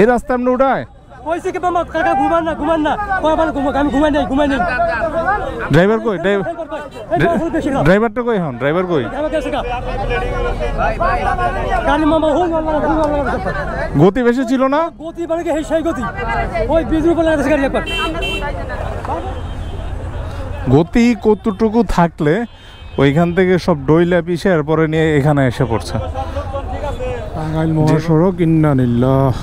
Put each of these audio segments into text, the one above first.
এই রাস্তা আপনি উঠায় কইছে কি মামা কাকা ঘুমান না কই আমার আমি ঘুমাই নাই ড্রাইভার কই ড্রাইভারটা কই হন ড্রাইভার কই গাড়ি মামা হল গতি বেশি ছিল না গতি মানে কি সেই গতি ওই বিজুর উপর লাগাছে গাড়ি একবার গতি কতটুকু থাকলে ওইখান থেকে সব ডইলা পিছে এরপরে নিয়ে এখানে এসে পড়ছে টাঙ্গাইল মহাসড়ক ইন্নালিল্লাহ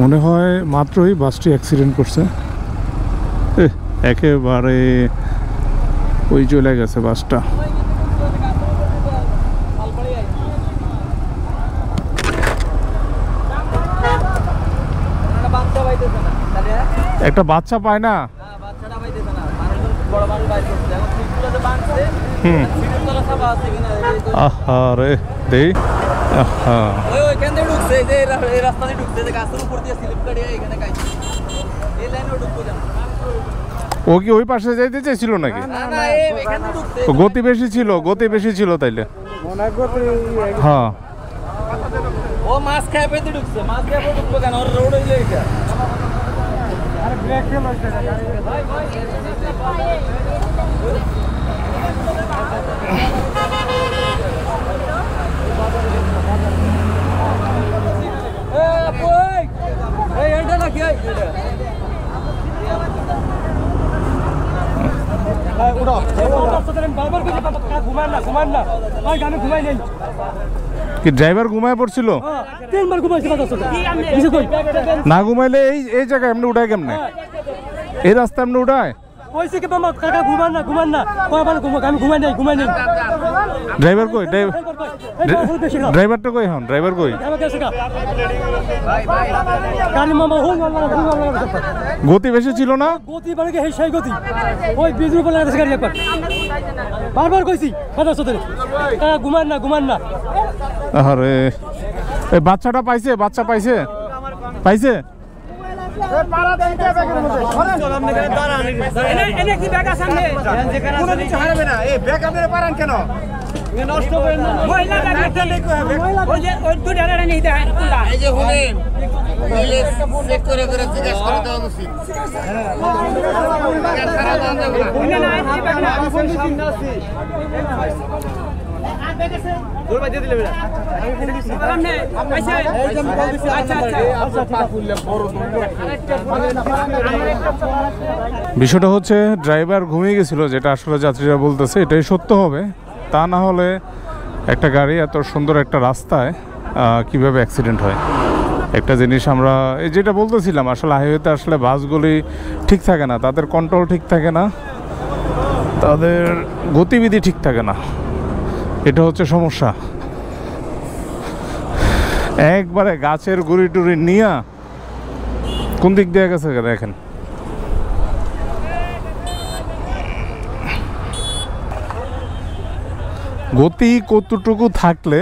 মনে হয় মাত্রই বাসটি অ্যাক্সিডেন্ট করছে একেবারে ওই চলে গেছে বাসটা একটা বাচ্চা পায় না আহারে দেই আহা ও কি ওই পাশে যাইতে চাইছিল নাকি গতি বেশি ছিল তাইলে হ্যাঁ ও মাছ খায় পেতে ঢুকছে মাছ খায় ঢুকবো কেন ওর রোড হইলে এটা আরে ব্রেক ফেল হইছে এটা না কি এটা উড়ো বারবার কিছু ঘুমান না ওই গানে ঘুমাই নেই কি ড্রাইভার ঘুমায় পড়ছিল তিনবার ঘুমাইছে না ঘুমাইলে এই জায়গায় এমনি উঠায় কেমনে এই রাস্তা এমনি উঠায় কইছে কি মামা কাকা ঘুমান না কই আমার আমি ঘুমাই নাই ড্রাইভার কই ড্রাইভারটা কই হন ড্রাইভার কই গাড়ি মামা হল গতি বেশি ছিল না গতি মানে কি সেই গতি ওই বিজুর উপর লাগাছে গাড়ি একবার বারবার কইছি কথা সতে কাকা ঘুমান না আরে এই বাচ্চাটা বাচ্চা পাইছে পাড়া দেন কে ব্যাগের মধ্যে সরেন আপনি এখানে দাঁড়ান এনে কি ব্যাগ আছে সামনে কোনো কিছু হারাবে না এই ব্যাগ আপনারা পারান কেন নষ্ট করেন না মহিলা ব্যাগ ওই দুটারে নিয়ে দেন এই যে শুনেন চেক করে জিজ্ঞাসা করে দেওয়া উচিত না না সামনে আছে দূর বাজে দিলে বেটা আমি ফোন দিছি সামনে আচ্ছা বিষয়টা হচ্ছে ড্রাইভার ঘুমিয়ে গেছিল যেটা আসলে যাত্রীরা বলতেছে এটাই সত্য হবে তা না হলে একটা গাড়ি এত সুন্দর একটা রাস্তায় কিভাবে অ্যাক্সিডেন্ট হয় একটা জিনিস আমরা এই যেটা বলতেছিলাম আসলে হাইওয়েতে আসলে বাসগুলি ঠিক থাকে না তাদের কন্ট্রোল ঠিক থাকে না তাদের গতিবিধি ঠিক থাকে না এটা হচ্ছে সমস্যা একবারে গাছের গুড়ি টুড়ি নিয়ে কোন দিক দিয়ে গেছে দেখেন গতি কতটুকু থাকলে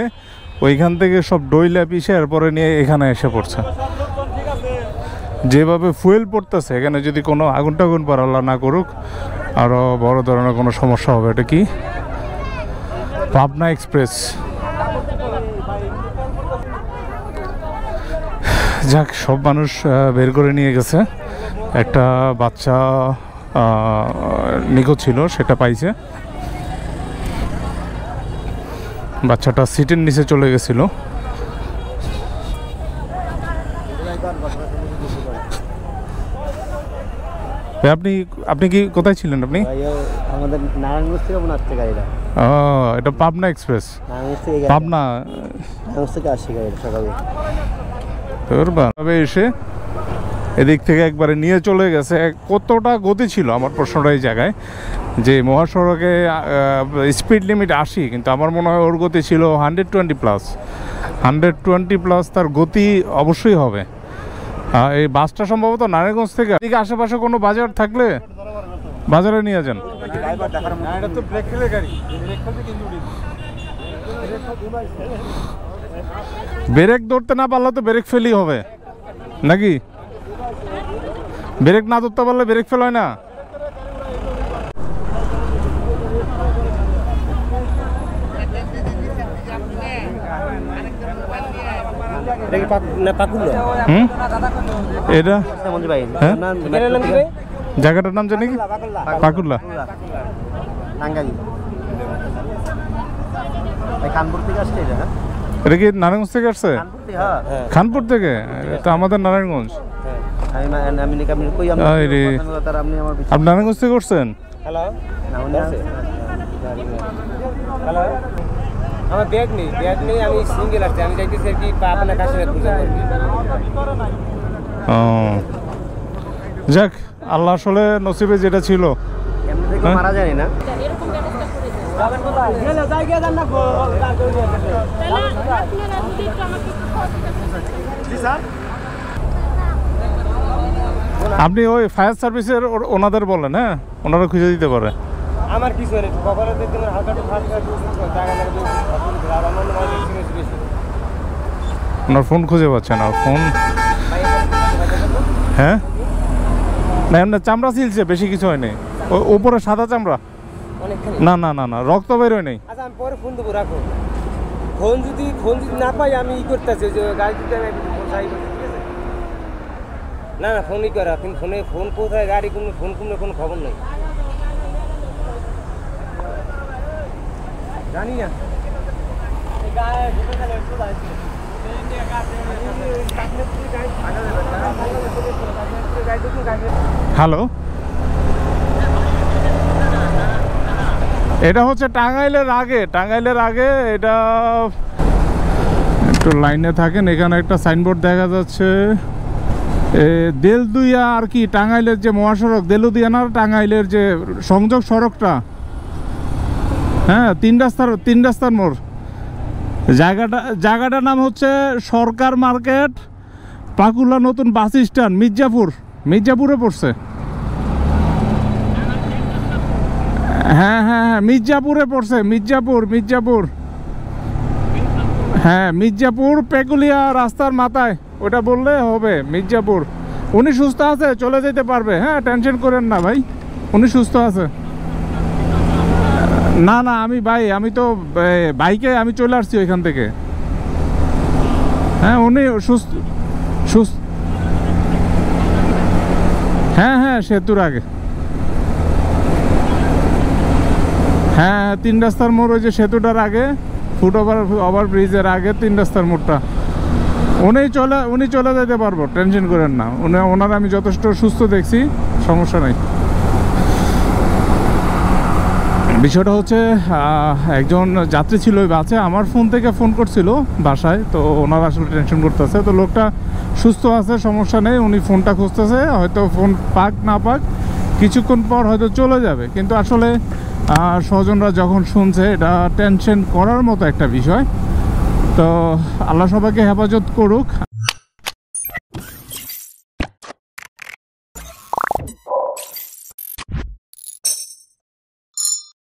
ওইখান থেকে সব ডইলা পিছে এরপরে নিয়ে এখানে এসে পড়ছে যেভাবে ফুয়েল পড়তেছে এখানে যদি কোনো আগুন টাগুন পর আল্লাহ না করুক আরও বড় ধরনের কোনো সমস্যা হবে এটা কি পাবনা এক্সপ্রেস যাক সব মানুষ বের করে নিয়ে গেছে একটা বাচ্চা নিখোঁজ ছিল সেটা পাইছে বাচ্চাটা সিটের নিচে চলে গেছিল আপনি কি কোথায় ছিলেন আপনি আমাদের নারায়ণগঞ্জ থেকে মনে হচ্ছে গাড়িটা এটা পাবনা এক্সপ্রেস পাবনা থেকে আসছে গাড়িটা সকালে তোর এসে এদিক থেকে একবারে নিয়ে চলে গেছে কতটা গতি ছিল আমার প্রশ্নটা এই জায়গায় যে মহাসড়কে স্পিড লিমিট 80 কিন্তু আমার মনে হয় ওর গতি ছিল 120+, তার গতি অবশ্যই হবে এই বাসটা সম্ভবত নারায়ণগঞ্জ থেকে এদিকে আশেপাশে কোনো বাজার থাকলে বাজারে নিয়ে যান ব্রেক ধরতে না পারলে তো ব্রেক ফেলই হবে নাকি ব্রেক না ধরতে পারলে ব্রেক ফেল হয় না এটা কি পাকুল্লা হুম এটা মঞ্জু ভাই হ্যাঁ? এটার নাম কি ভাই? জায়গাটার নাম জানি কি পাকুল্লা টাঙ্গাইল এই কানপুর থেকে আসছে এটা হ্যাঁ এটা কি নারায়ণগঞ্জ থেকে আসছে কানপুর থেকে হ্যাঁ খানপুর থেকে এটা আমাদের নারায়ণগঞ্জ আমি কই আমি আরে রে। তার আপনি আমার আপনি নারায়ণগঞ্জ থেকে করছেন হ্যালো পিছনে হ্যালো আমার ব্যাগ নেই আমি সিঙ্গেল আসছি আমি যাইতেছি আর কি আপনার কাছে পূজা করবি ও যাক আল্লাহ আসলে নসিবে যেটা ছিল এমনি থেকে হ্যাঁ? মারা যায়নি না আপনি ওই ফায়ার সার্ভিসের ওনাদের বলেন হ্যাঁ ওনারা খুঁজে দিতে পারে আমার কিছু নেই কপালে দেখতে হালকা একটু ফাঁকা জায়গা লাগে আর আমার মনে হয় বেশি ওনার ফোন খুঁজে পাচ্ছে না ফোন হ্যাঁ না এমনি চামড়া ছিলছে বেশি কিছু হয়নি ওই উপরে সাদা চামড়া অনেকখানি না না না না রক্ত বের হয় নেই আচ্ছা আমি পরে ফোন দেবো রাখো ফোন যদি না পাই আমি ই করতেছি যে গাড়ি যদি আমি ফোন চাই ঠিক আছে না না ফোনই করা কিন্তু ফোন কোথায় গাড়ি কোনো ফোন কোনো কোনো খবর নেই জানি না হ্যালো এটা হচ্ছে টাঙ্গাইলের আগে এটা একটু লাইনে থাকেন এখানে একটা সাইনবোর্ড দেখা যাচ্ছে দেলদুইয়া আর কি টাঙ্গাইলের যে মহাসড়ক দেলুদিয়া না টাঙ্গাইলের যে সংযোগ সড়কটা হ্যাঁ তিন রাস্তার মোড় জায়গাটার নাম হচ্ছে সরকার মার্কেট পাকুলা নতুন বাস স্ট্যান্ড মির্জাপুরে পড়ছে হ্যাঁ মির্জাপুরে পড়ছে মির্জাপুর হ্যাঁ মির্জাপুর পেকুলিয়া রাস্তার মাথায় ওটা বললে হবে মির্জাপুর উনি সুস্থ আছে চলে যেতে পারবে হ্যাঁ টেনশন করেন না ভাই উনি সুস্থ আছে না আমি তো বাইকে আমি চলে আসছি ওইখান থেকে হ্যাঁ উনি সুস্থ হ্যাঁ সেতুর আগে হ্যাঁ 3 রাস্তার মোড় ওই যে সেতুটার আগে ফুট ওভার ব্রিজের আগে 3 রাস্তার মোড়টা উনি চলে যেতে পারবো টেনশন করেন না ওনার আমি যথেষ্ট সুস্থ দেখছি সমস্যা নাই বিষয়টা হচ্ছে একজন যাত্রী ছিল ওই বাসে আমার ফোন থেকে ফোন করছিল বাসায় তো ওনারা আসলে টেনশন করতেছে তো লোকটা সুস্থ আছে সমস্যা নেই উনি ফোনটা খুঁজতেছে হয়তো ফোন পাক না পাক কিছুক্ষণ পর হয়তো চলে যাবে কিন্তু আসলে স্বজনরা যখন শুনছে এটা টেনশন করার মতো একটা বিষয় তো আল্লাহ সবাইকে হেফাজত করুক